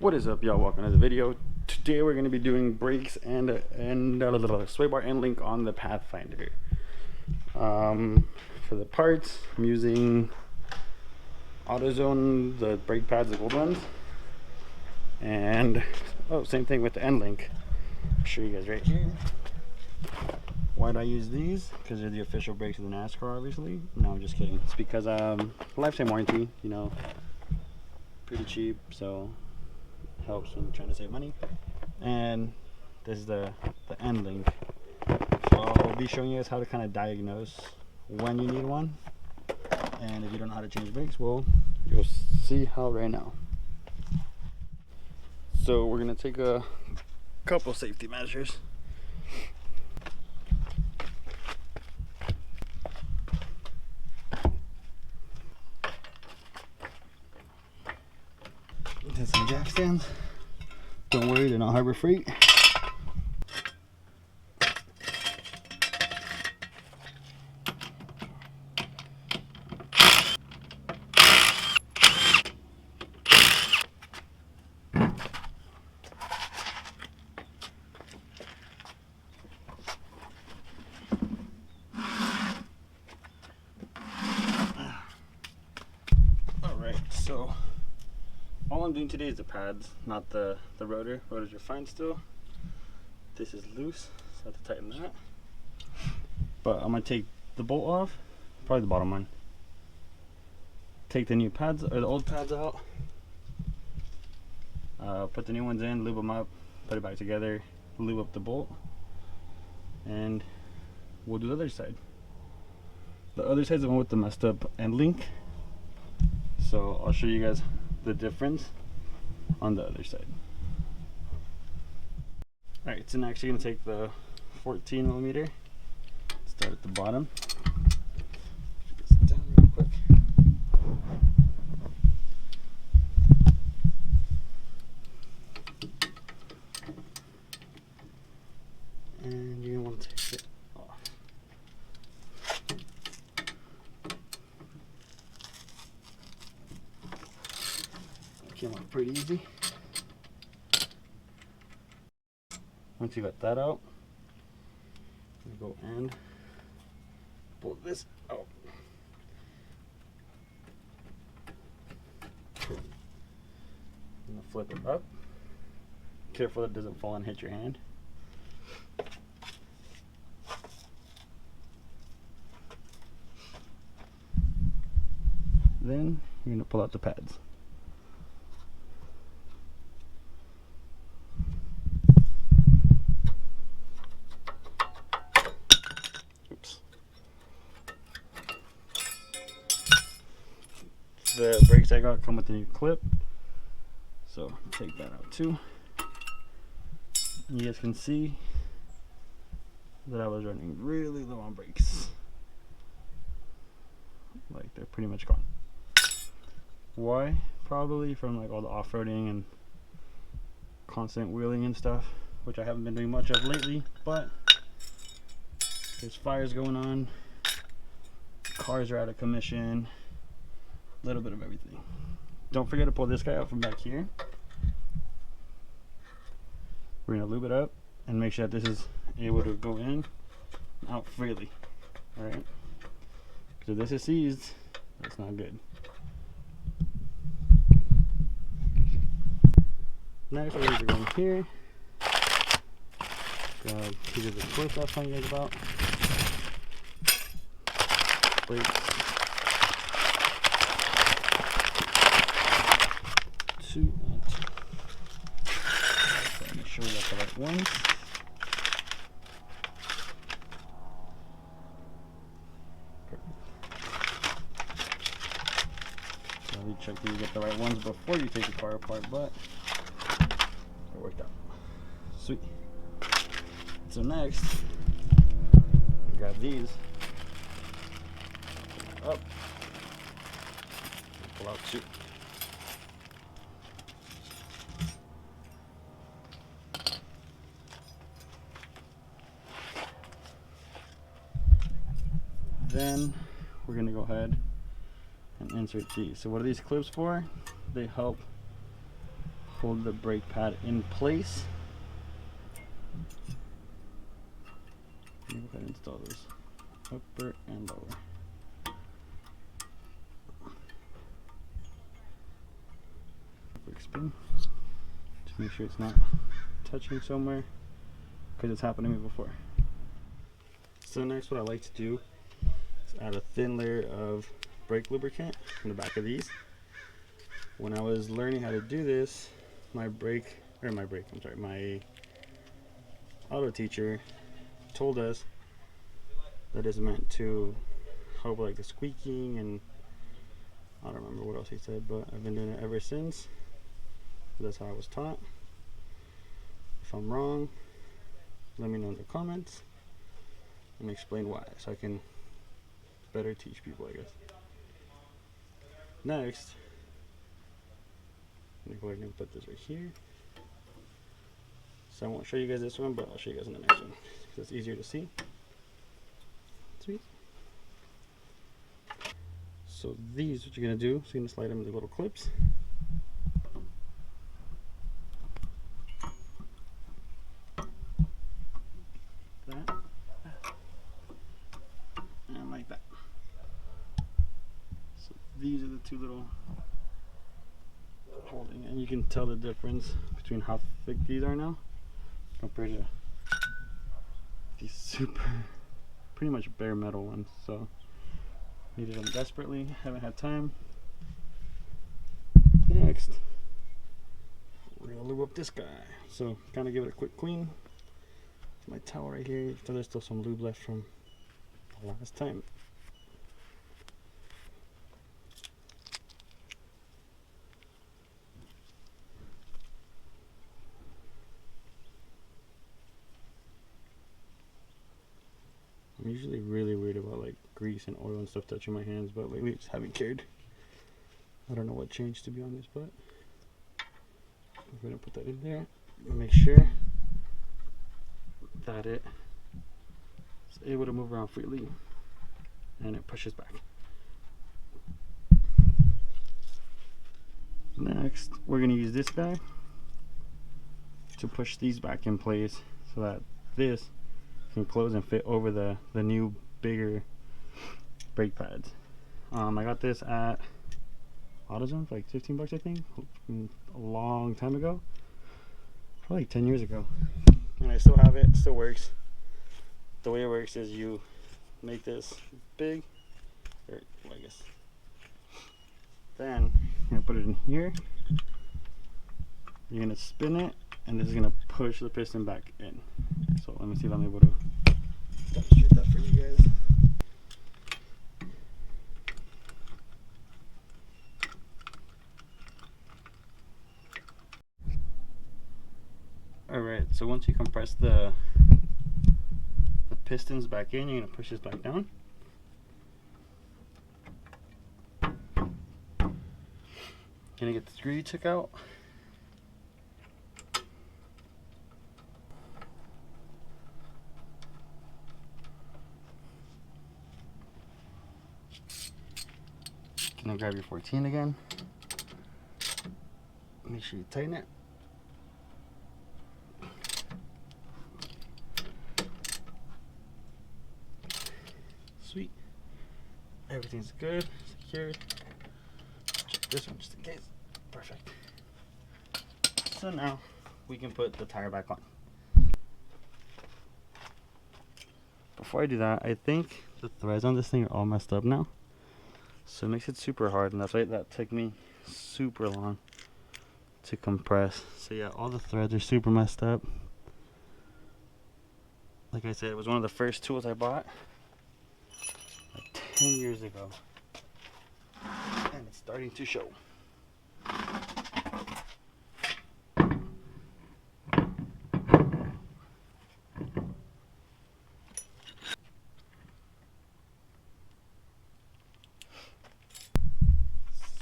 What is up, y'all? Welcome to the video. Today we're going to be doing brakes and sway bar end link on the Pathfinder. For the parts, I'm using AutoZone, the brake pads, the gold ones, and same thing with the end link. I'll show you guys right here. Why do I use these? Because they're the official brakes of the NASCAR, obviously. No, I'm just kidding. It's because lifetime warranty, you know, pretty cheap, so helps when trying to save money. And this is the end link. So I'll be showing you guys how to kind of diagnose when you need one, and if you don't know how to change brakes, well, you'll see how right now. So we're gonna take a couple safety measures. There's some jack stands. Don't worry, they're not Harbor Freight. Alright, so all I'm doing today is the pads, not the rotor. Rotors are fine still. This is loose, so I have to tighten that. But I'm gonna take the bolt off, probably the bottom one. Take the new pads, or the old pads out. Put the new ones in, lube them up, put it back together, lube up the bolt, and we'll do the other side. The other side's the one with the messed up end link. So I'll show you guys the difference on the other side. Alright, so next you're going to take the 14mm, start at the bottom. Get this down real quick. And you're going to want to take it off. Came out pretty easy. Once you got that out, you go and pull this out. I'm gonna flip it up. Careful that it doesn't fall and hit your hand. Then you're gonna pull out the pads. The brakes I got come with a new clip, so take that out too. You guys can see that I was running really low on brakes, like they're pretty much gone. Why? Probably from like all the off-roading and constant wheeling and stuff, which I haven't been doing much of lately, but there's fires going on, cars are out of commission, a little bit of everything. Don't forget to pull this guy out from back here. We're going to lube it up and make sure that this is able to go in and out freely. Alright? Because if this is seized, that's not good. Next, we're going to go in here. Grab these are the clips I was telling you guys about. Brakes. Two and two. So make sure we got the right ones. So you check that you get the right ones before you take the car apart, but it worked out. Sweet. So next, grab these, up, pull out two. Then we're going to go ahead and insert these. So what are these clips for? They help hold the brake pad in place. Let me go ahead and install this upper and lower. Quick spin to make sure it's not touching somewhere, because it's happened to me before. So next, what I like to do is add a thin layer of brake lubricant in the back of these. When I was learning how to do this, my auto teacher told us that it's meant to help like the squeaking, and I don't remember what else he said, but I've been doing it ever since. That's how I was taught. If I'm wrong, let me know in the comments and explain why, so I can better teach people, I guess. Next, I'm gonna go ahead and put this right here. So I won't show you guys this one, but I'll show you guys in the next one, because it's easier to see. Sweet. So these, what you're gonna do, so you're gonna slide them into little clips. That. And like that. So these are the two little holding, and you can tell the difference between how thick these are now compared to these super, pretty much bare metal ones. So needed them desperately, haven't had time. Next, we're gonna lube up this guy. So kind of give it a quick clean. It's my towel right here, so there's still some lube left from the last time. I'm usually really weird about like grease and oil and stuff touching my hands, but lately I just haven't cared. I don't know what changed, to be honest, but I'm gonna put that in there and make sure that it is able to move around freely and it pushes back. Next, we're gonna use this guy to push these back in place so that this can close and fit over the new bigger brake pads. I got this at AutoZone for like 15 bucks, I think, a long time ago, probably like 10 years ago, and I still have it. It still works. The way it works is you make this big, or well, I guess, then you're gonna put it in here, you're gonna spin it, and this is gonna push the piston back in. So let me see if I'm able to demonstrate that for you guys. Alright, so once you compress the pistons back in, you're gonna push this back down. Gonna get the screw you took out. Gonna grab your 14 again. Make sure you tighten it. Sweet. Everything's good, secured. Check this one just in case. Perfect. So now we can put the tire back on. Before I do that, I think the threads on this thing are all messed up now. So it makes it super hard, and that's why that took me super long to compress. So yeah, all the threads are super messed up. Like I said, it was one of the first tools I bought like 10 years ago, and it's starting to show.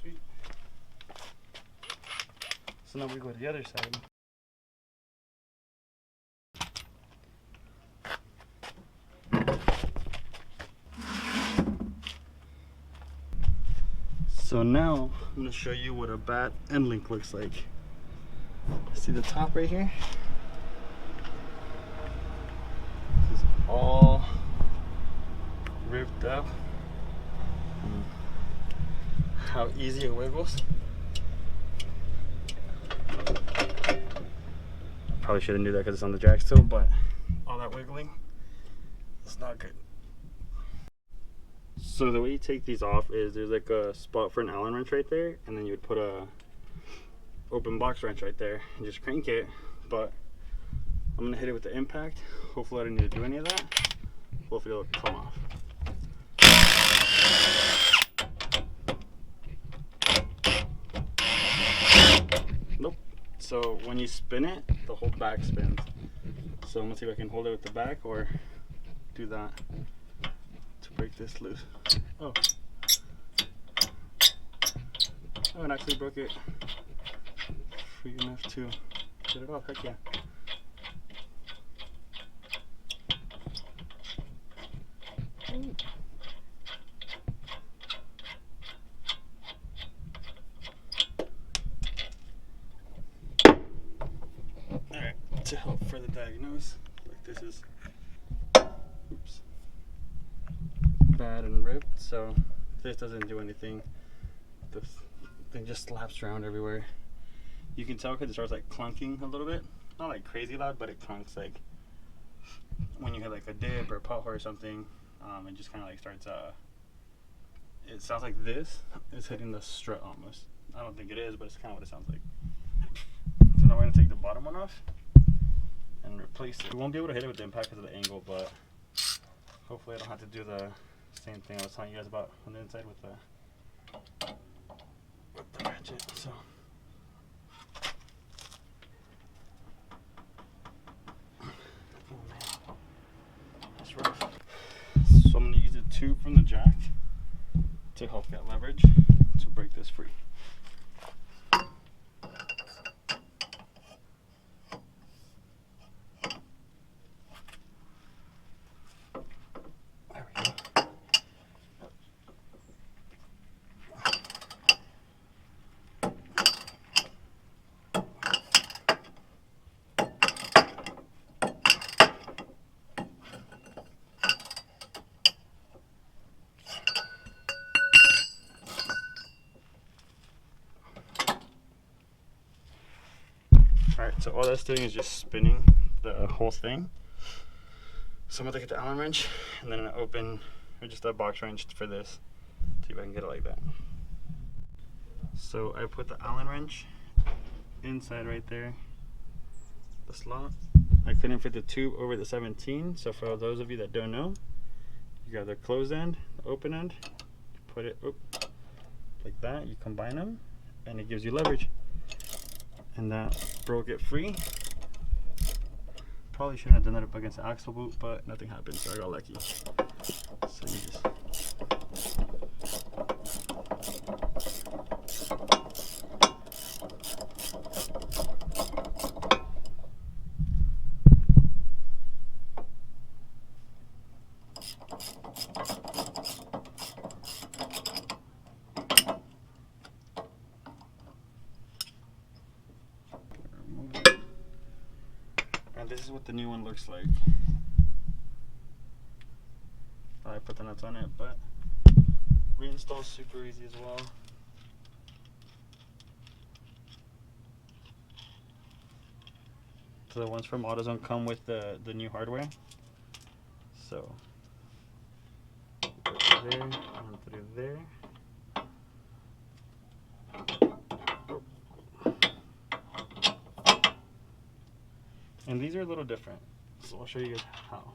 Sweet. So now we go to the other side. So now I'm going to show you what a bad end link looks like. See the top right here? This is all ripped up. How easy it wiggles. Probably shouldn't do that because it's on the jack still, but all that wiggling, it's not good. So the way you take these off is there's like a spot for an Allen wrench right there, and then you would put a open box wrench right there and just crank it. But I'm gonna hit it with the impact. Hopefully I don't need to do any of that. Hopefully it'll come off. Nope. So when you spin it, the whole back spins. So I'm gonna see if I can hold it with the back or do that to break this loose. Oh, it actually broke it free enough to get it off. Heck yeah. Alright, to help further diagnose, like this is oops, bad and ripped, so this doesn't do anything. This thing just slaps around everywhere. You can tell because it starts like clunking a little bit. Not like crazy loud, but it clunks like when you hit like a dip or a pothole or something. It just kind of like starts, it sounds like this is hitting the strut almost. I don't think it is, but it's kind of what it sounds like. So now we're going to take the bottom one off and replace it. We won't be able to hit it with the impact because of the angle, but hopefully I don't have to do the same thing I was telling you guys about on the inside with the ratchet. So oh man, that's rough. So I'm going to use a tube from the jack to help get leverage to break this free. There we go. Alright, so all that's doing is just spinning the whole thing. So I'm going to get the Allen wrench and then open, or just a box wrench for this. See if I can get it like that. So I put the Allen wrench inside right there, the slot. I couldn't fit the tube over the 17, so for those of you that don't know, you got the closed end, the open end, you put it like that, you combine them, and it gives you leverage. And that broke it free. Probably shouldn't have done that up against the axle boot, but nothing happened, so I got lucky. So you just and this is what the new one looks like. I put the nuts on it, but reinstall is super easy as well. So the ones from AutoZone come with the new hardware. So put it there, one through there. And these are a little different, so I'll show you guys how.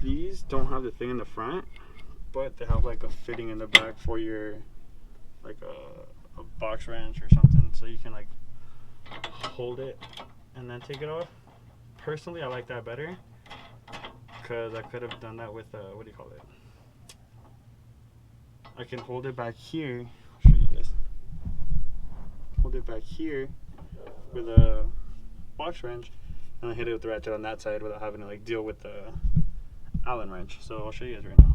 These don't have the thing in the front, but they have like a fitting in the back for your, like a box wrench or something, so you can like hold it and then take it off. Personally, I like that better, because I could have done that with, what do you call it? I can hold it back here, I'll show you guys. Hold it back here with a box wrench and then hit it with the ratchet on that side without having to like deal with the Allen wrench. So I'll show you guys right now.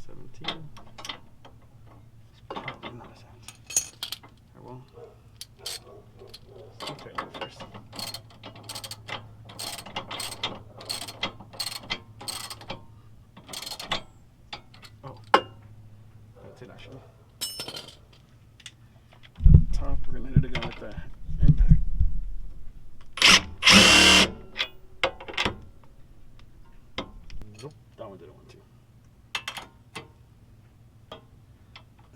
17. It's probably not top. We're gonna hit it again with the impact. Nope, that one didn't want to.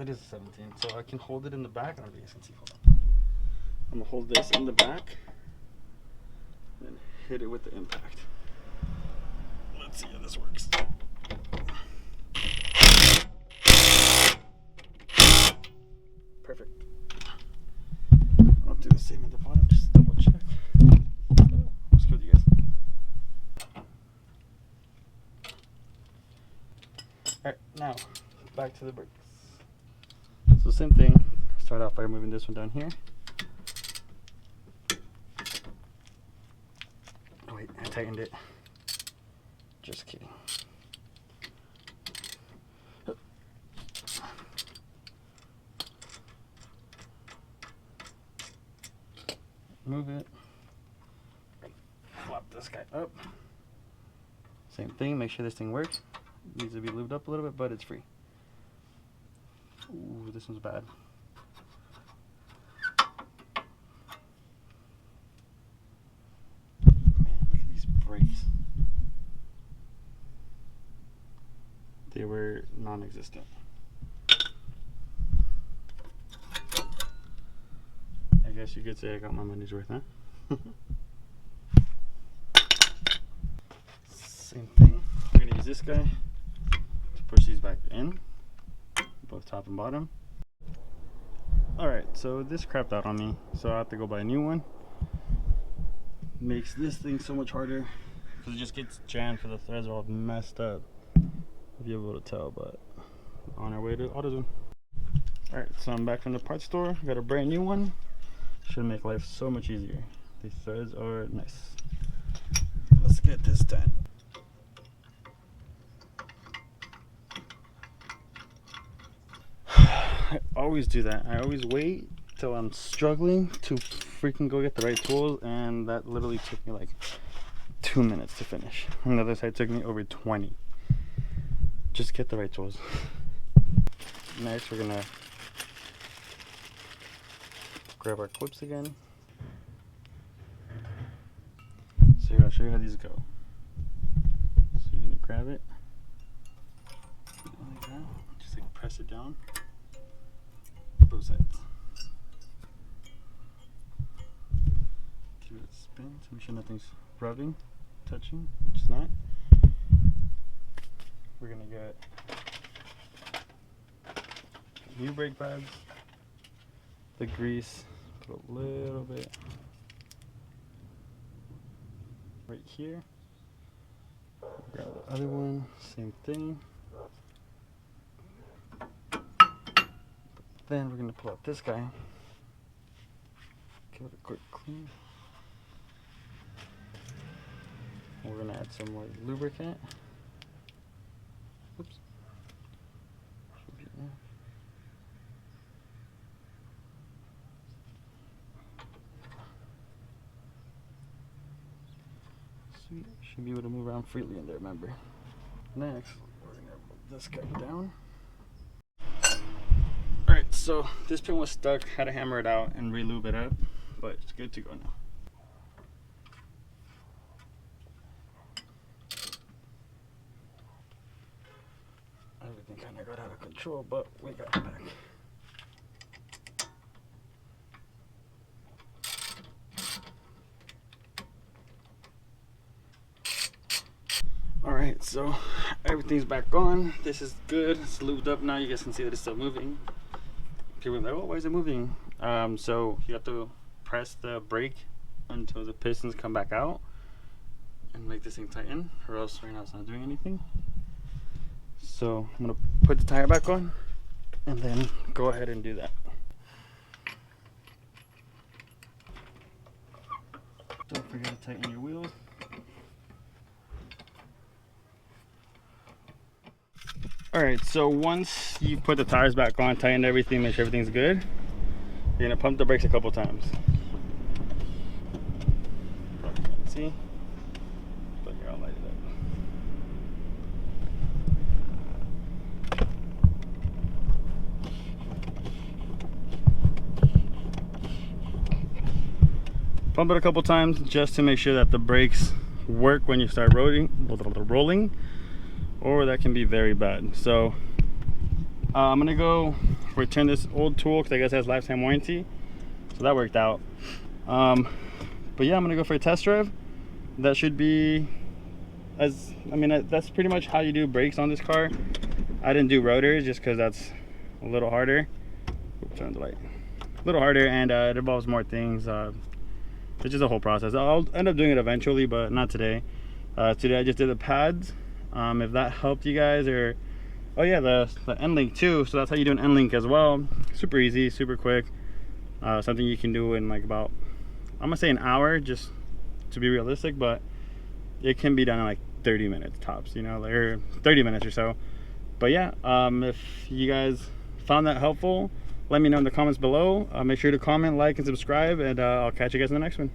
It is a 17, so I can hold it in the back. I don't know if you guys can see. Hold on. I'm gonna hold this in the back and hit it with the impact. Let's see how this works. Perfect. I'll do the same at the bottom, just double check. What's good, you guys? Alright, now back to the brakes. So same thing, start off by moving this one down here. Oh wait, I tightened it. Just kidding. Move it. Flop this guy up. Same thing, make sure this thing works. It needs to be lubed up a little bit, but it's free. Ooh, this one's bad. Man, look at these brakes. They were non-existent. I guess you could say I got my money's worth, huh? Same thing. We're gonna use this guy to push these back in, both top and bottom. Alright, so this crapped out on me, so I have to go buy a new one. Makes this thing so much harder because it just gets jammed, for the threads are all messed up. If you're able to tell, but on our way to AutoZone. Alright, so I'm back from the parts store. Got a brand new one. Should make life so much easier. These threads are nice. Let's get this done. I always do that. I always wait till I'm struggling to freaking go get the right tools, and that literally took me like 2 minutes to finish. On the other side took me over 20. Just get the right tools. Next, we're gonna grab our clips again. So here, I'll show you how these go. So you're gonna grab it like that. Just like press it down. Both sides. Give it a spin to make sure nothing's rubbing, touching, which is not. We're gonna get new brake pads, the grease, put a little bit right here. Grab the other one, same thing. Then we're gonna pull out this guy, give it a quick clean. And we're gonna add some more lubricant. Oops. Should be there. Sweet. Should be able to move around freely in there, remember. Next, we're gonna move this guy down. Alright, so this pin was stuck, had to hammer it out and re-lube it up, but it's good to go now. Everything kind of got out of control, but we got it back. Alright, so everything's back on. This is good. It's lubed up now. You guys can see that it's still moving. People are like, oh, why is it moving? So you have to press the brake until the pistons come back out and make this thing tighten, or else right now it's not doing anything. So I'm gonna put the tire back on and then go ahead and do that. Don't forget to tighten your wheels. Alright, so once you put the tires back on, tighten everything, make sure everything's good, you're gonna pump the brakes a couple times. Probably can't see, but here, I'll light it up. pump it a couple times just to make sure that the brakes work when you start rolling, or that can be very bad. So I'm gonna go return this old tool because I guess it has lifetime warranty, so that worked out. But yeah, I'm gonna go for a test drive. That should be, that's pretty much how you do brakes on this car. I didn't do rotors just because that's a little harder. Oops, turn the light. A little harder, and it involves more things. It's just a whole process. I'll end up doing it eventually, but not today. Today I just did the pads. If that helped you guys, or oh yeah, the end link too. So that's how you do an end link as well. Super easy, super quick. Something you can do in like about, I'm gonna say an hour, just to be realistic, but it can be done in like 30 minutes tops, you know, or 30 minutes or so. But yeah, if you guys found that helpful, let me know in the comments below. Make sure to comment, like, and subscribe, and I'll catch you guys in the next one.